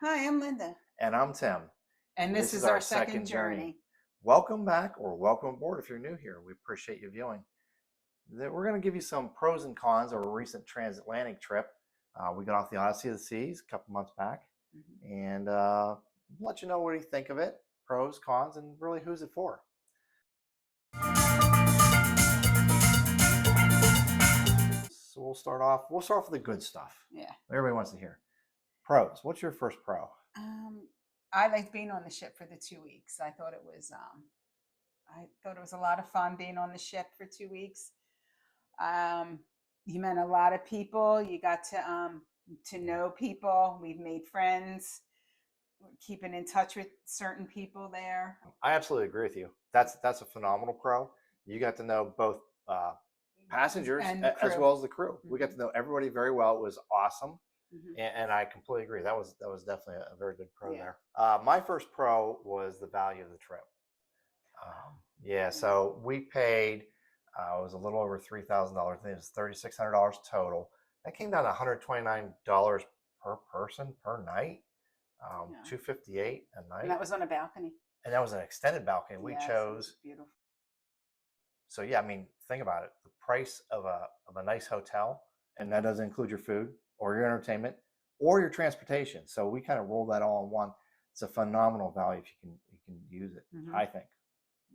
Hi, I'm Linda. And I'm Tim. And this is our second journey. Welcome back or welcome aboard if you're new here. We appreciate you viewing. We're going to give you some pros and cons of a recent transatlantic trip. We got off the Odyssey of the Seas a couple months back and let you know what you think of it, pros, cons, and really who's it for. So we'll start off with the good stuff. Yeah. Everybody wants to hear. Pros. What's your first pro? I liked being on the ship for the 2 weeks. I thought it was a lot of fun being on the ship for 2 weeks. You met a lot of people. You got to know people. We've made friends. We're keeping in touch with certain people there. I absolutely agree with you. That's a phenomenal pro. You got to know both passengers as well as the crew. We got to know everybody very well. It was awesome. And I completely agree. That was definitely a very good pro there. My first pro was the value of the trip. So we paid, it was a little over $3,000. I think it was $3,600 total. That came down to $129 per person per night, $258 a night. And that was on a balcony. And that was an extended balcony. We chose. Beautiful. So yeah, I mean, think about it. The price of a nice hotel, and that doesn't include your food or your entertainment or your transportation. So we kind of roll that all in one. It's a phenomenal value if you can use it, I think.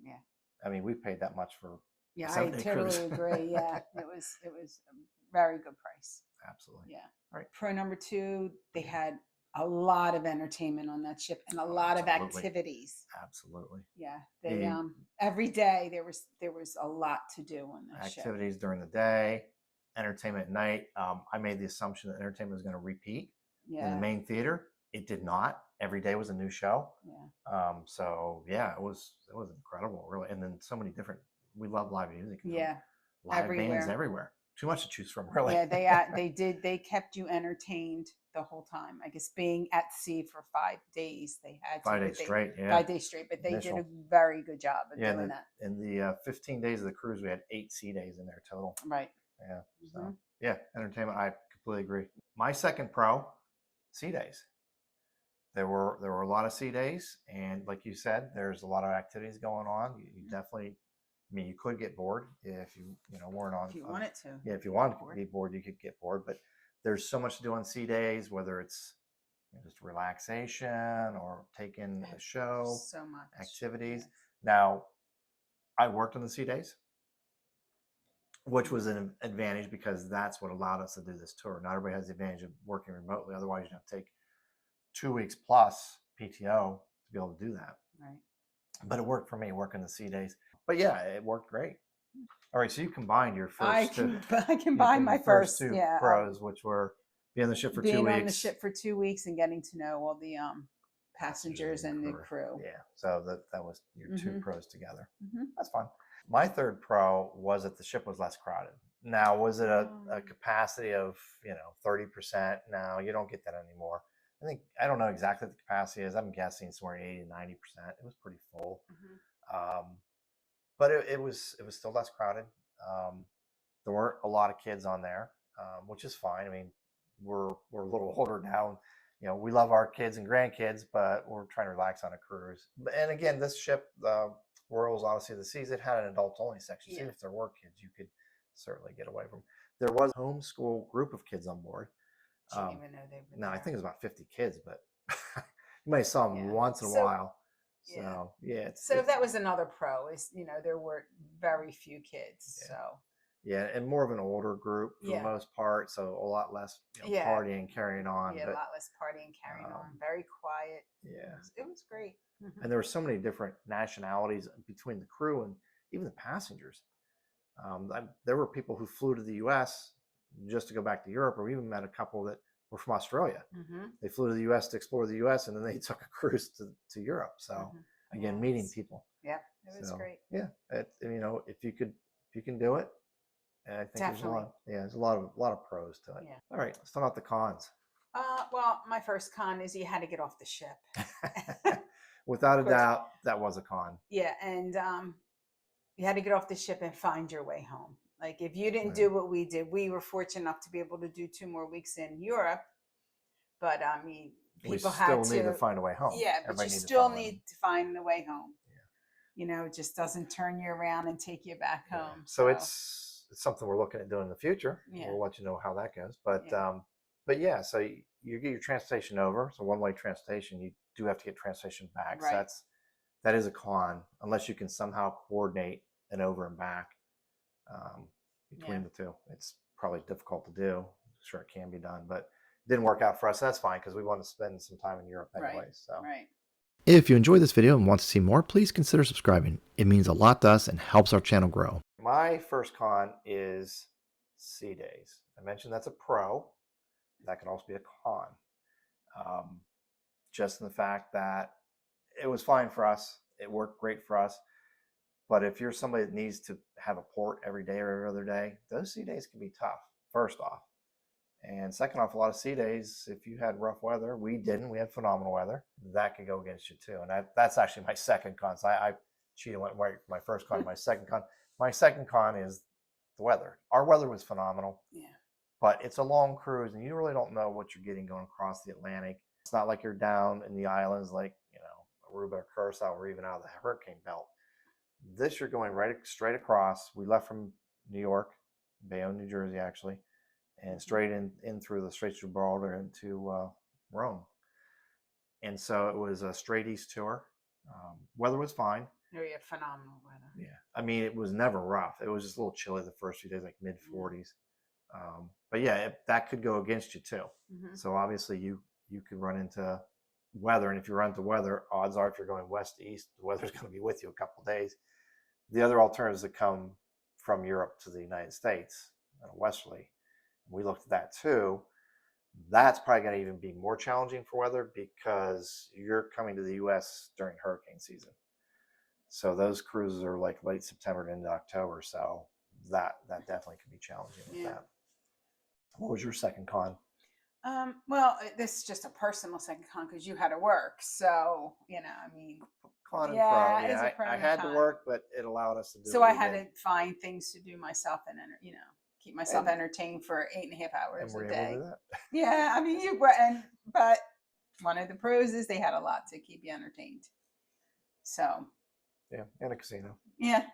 Yeah. I mean, we paid that much for. Yeah, I totally agree. Yeah, it was a very good price. Absolutely. Yeah. All right. Pro number 2, they had a lot of entertainment on that ship and a lot of activities. Absolutely. Yeah. They every day there was a lot to do on that ship. Activities during the day, entertainment at night. I made the assumption that entertainment was going to repeat in the main theater. It did not. Every day was a new show. Yeah. So yeah, it was incredible, really. And then so many different. We love live music. Yeah. Live bands everywhere. Too much to choose from, really. Yeah, they kept you entertained the whole time. I guess being at sea for 5 days, they had 5 days straight. Yeah. 5 days straight, but they did a very good job of doing that. In the 15 days of the cruise, we had 8 sea days in there total. Right. Yeah. So yeah, entertainment. I completely agree. My second pro, sea days. There were a lot of sea days, and like you said, there's a lot of activities going on. You definitely. I mean, you could get bored if you weren't on. If you wanted to. Yeah, if you wanted to be bored, you could get bored. But there's so much to do on sea days, whether it's just relaxation or taking a show, so much activities. Yes. Now, I worked on the sea days, which was an advantage because that's what allowed us to do this tour. Not everybody has the advantage of working remotely. Otherwise, you'd have to take 2 weeks plus PTO to be able to do that. Right. But it worked for me working the sea days. But yeah, it worked great. All right, so you combined your first I combined my first two pros, which were being on the ship for 2 weeks. Being on the ship for 2 weeks and getting to know all the passengers and the crew. Yeah, so that was your 2 pros together. That's fun. My third pro was that the ship was less crowded. Now, was it a capacity of 30%? No, you don't get that anymore. I don't know exactly what the capacity is. I'm guessing somewhere 80 to 90%. It was pretty full. But it was still less crowded. There weren't a lot of kids on there, which is fine. I mean, we're a little older now. We love our kids and grandkids, but we're trying to relax on a cruise. And again, this ship, the Royals Odyssey of the Seas, it had an adults-only section. So if there were kids, you could certainly get away from. There was a homeschool group of kids on board. I didn't even know they were there. I think it was about 50 kids, but you may have saw them once in a while. So So that was another pro is there were very few kids. So and more of an older group for the most part, so a lot less partying, carrying on. Yeah, a lot less partying, carrying on. Very quiet. Yeah, it was great. And there were so many different nationalities between the crew and even the passengers. There were people who flew to the U.S. just to go back to Europe, or we even met a couple that were from Australia. They flew to the U.S. to explore the U.S. and then they took a cruise to Europe. So again, meeting people. Yeah, it was great. Yeah, if you can do it, I think there's a lot of pros to it. Yeah. All right, let's talk about the cons. Well, my first con is you had to get off the ship. Without a doubt, that was a con. Yeah, and you had to get off the ship and find your way home. Like if you didn't do what we did, we were fortunate enough to be able to do 2 more weeks in Europe. But we people still had need to to, find a way home. yeah, but Everybody you needs to still find a way home. need to find the way home. Yeah. It just doesn't turn you around and take you back Yeah. home. So it's something we're looking at doing in the future. Yeah. We'll let you know how that goes. But yeah. so you get your transportation over. So one-way transportation, you do have to get transportation back. Right. So that is a con unless you can somehow coordinate an over and back between the two. It's probably difficult to do. Sure, it can be done, but it didn't work out for us. That's fine because we want to spend some time in Europe anyway. Right. So. Right. If you enjoyed this video and want to see more, please consider subscribing. It means a lot to us and helps our channel grow. My first con is sea days. I mentioned that's a pro. That can also be a con. Just in the fact that it was fine for us. It worked great for us. But if you're somebody that needs to have a port every day or every other day, those sea days can be tough, first off. And second off, a lot of sea days, if you had rough weather, we didn't. We had phenomenal weather. That could go against you too. And that's actually my second con. So I cheated, went right from my first con to my second con. My second con is the weather. Our weather was phenomenal. Yeah. But it's a long cruise, and you really don't know what you're getting going across the Atlantic. It's not like you're down in the islands like, Aruba or Curacao or even out of the hurricane belt. This, you're going straight across. We left from New York, Bayonne, New Jersey, actually, and straight in through the Straits of Gibraltar into Rome. And so it was a straight east tour. Weather was fine. Oh, you had phenomenal weather. Yeah. I mean, it was never rough. It was just a little chilly the first few days, like mid 40s. But yeah, that could go against you too. So obviously you could run into weather. And if you run into weather, odds are if you're going west to east, the weather's going to be with you a couple of days. The other alternatives that come from Europe to the United States, westerly, we looked at that too. That's probably going to even be more challenging for weather because you're coming to the U.S. during hurricane season. So those cruises are like late September into October. So that definitely can be challenging with that. What was your second con? Well, this is just a personal second con because you had to work. So, I mean, Con and yeah, pro. Yeah, I had to work, but it allowed us to do. So I had to find things to do myself and keep myself entertained for 8.5 hours a day. Able to do that? Yeah, I mean, but one of the pros is they had a lot to keep you entertained. So. Yeah, and a casino. Yeah.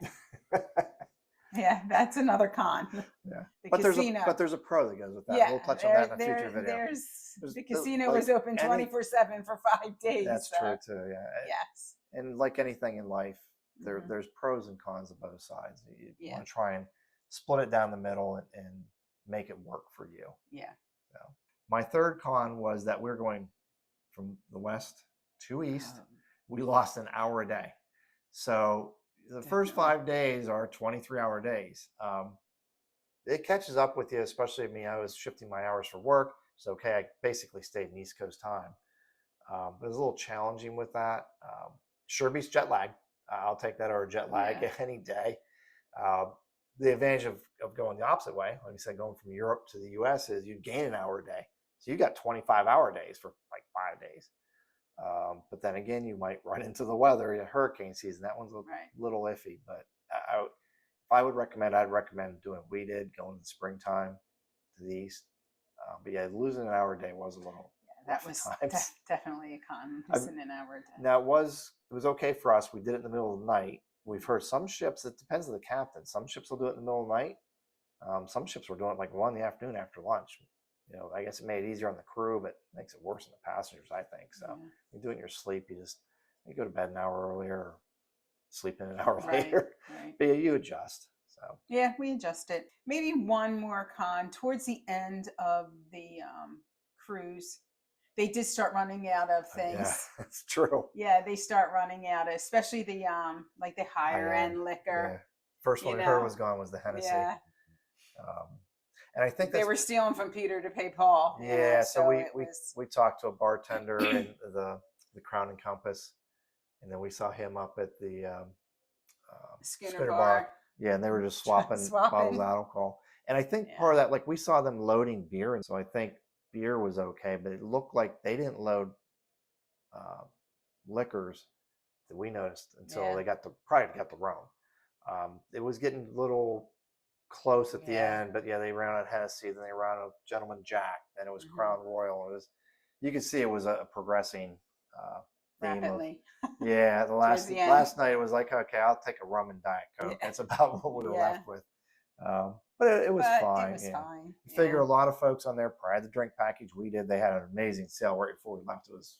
Yeah, that's another con. Yeah, but there's a pro that goes with that. Yeah, we'll touch on that in a future video. The casino was open 24/7 for 5 days. That's true too. Yeah. Yes. And like anything in life, there's pros and cons of both sides. You want to try and split it down the middle and make it work for you. Yeah. So my third con was that we're going from the west to east. We lost an hour a day. So the first 5 days are 23-hour days. It catches up with you, especially me. I was shifting my hours for work. So, okay, I basically stayed in East Coast time. But it was a little challenging with that. Sure beats jet lag. I'll take that over jet lag any day. The advantage of going the opposite way, like I said, going from Europe to the U.S. is you gain an hour a day. So you got 25-hour days for like 5 days. But then again, you might run into the weather in hurricane season. That one's a little iffy. But if I would recommend, I'd recommend doing what we did, going in the springtime to the east. But yeah, losing an hour a day was a little. Yeah, that was definitely a con. Losing an hour a day. Now it was okay for us. We did it in the middle of the night. We've heard some ships. It depends on the captain. Some ships will do it in the middle of the night. Some ships were doing it like 1 in the afternoon after lunch. I guess it made it easier on the crew, but makes it worse on the passengers, I think. So you do it in your sleep. You go to bed an hour earlier, or sleep in an hour later. Right. But you adjust. So yeah, we adjusted. Maybe one more con towards the end of the cruise. They did start running out of things. Yeah, that's true. Yeah, they start running out, especially the like the higher end liquor. Yeah. First one I heard was gone was the Hennessy. Yeah. And I think they were stealing from Peter to pay Paul. Yeah, so we talked to a bartender in the Crown and Compass, and then we saw him up at the Schooner Bar. Yeah, and they were just swapping bottles of alcohol. And I think part of that, like we saw them loading beer, and so I think beer was okay, but it looked like they didn't load liquors that we noticed until they probably got the rum. It was getting a little close at the end, but they ran out of Hennessy, then they ran out of Gentleman Jack, then it was Crown Royal. you could see it was a progressing theme Rapidly. yeah. Towards the end. Last night it was like, okay, I'll take a rum and Diet Coke. Yeah. That's about what we were Yeah. left with. But it was fine. It was fine. You figure a lot of folks on there probably had the drink package we did. They had an amazing sale right before we left. It was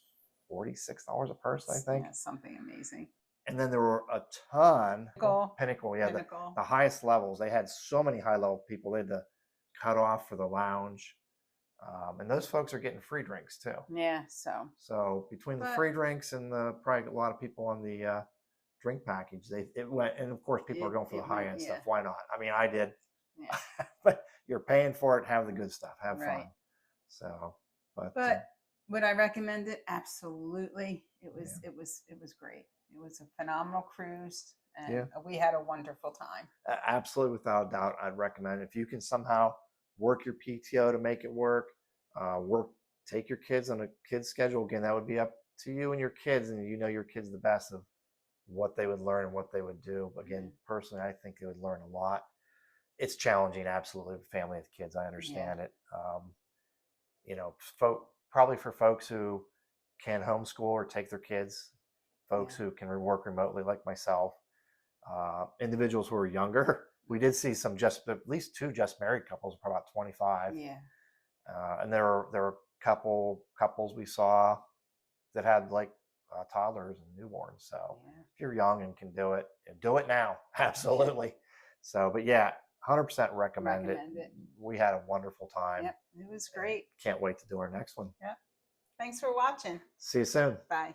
$46 a person, I think. Yeah, something amazing. And then there were a ton. Pinnacle. Yeah, the highest levels. They had so many high level people. They had the cutoff for the lounge. And those folks are getting free drinks too. Yeah, so between the free drinks and the probably a lot of people on the drink package, it went. And of course, people are going for the high end stuff. Why not? I mean, I did. Yeah. But you're paying for it. Have the good stuff. Have Right. fun. So, but would I recommend it? Absolutely. It was great. It was a phenomenal cruise, and we had a wonderful time. Absolutely, without a doubt, I'd recommend it. If you can somehow work your PTO to make it work, take your kids on a kid's schedule. Again, that would be up to you and your kids, and you know your kids the best of what they would learn and what they would do. But again, personally, I think they would learn a lot. It's challenging, absolutely, with family with kids. I understand it. You know, probably for folks who can homeschool or take their kids, folks who can work remotely like myself, individuals who are younger. We did see some at least 2 just married couples, probably about 25. Yeah. And there were couples we saw that had like toddlers and newborns. So if you're young and can do it now. Absolutely. So, but yeah, 100% recommend it. We had a wonderful time. Yep, it was great. Can't wait to do our next one. Yep. Thanks for watching. See you soon. Bye.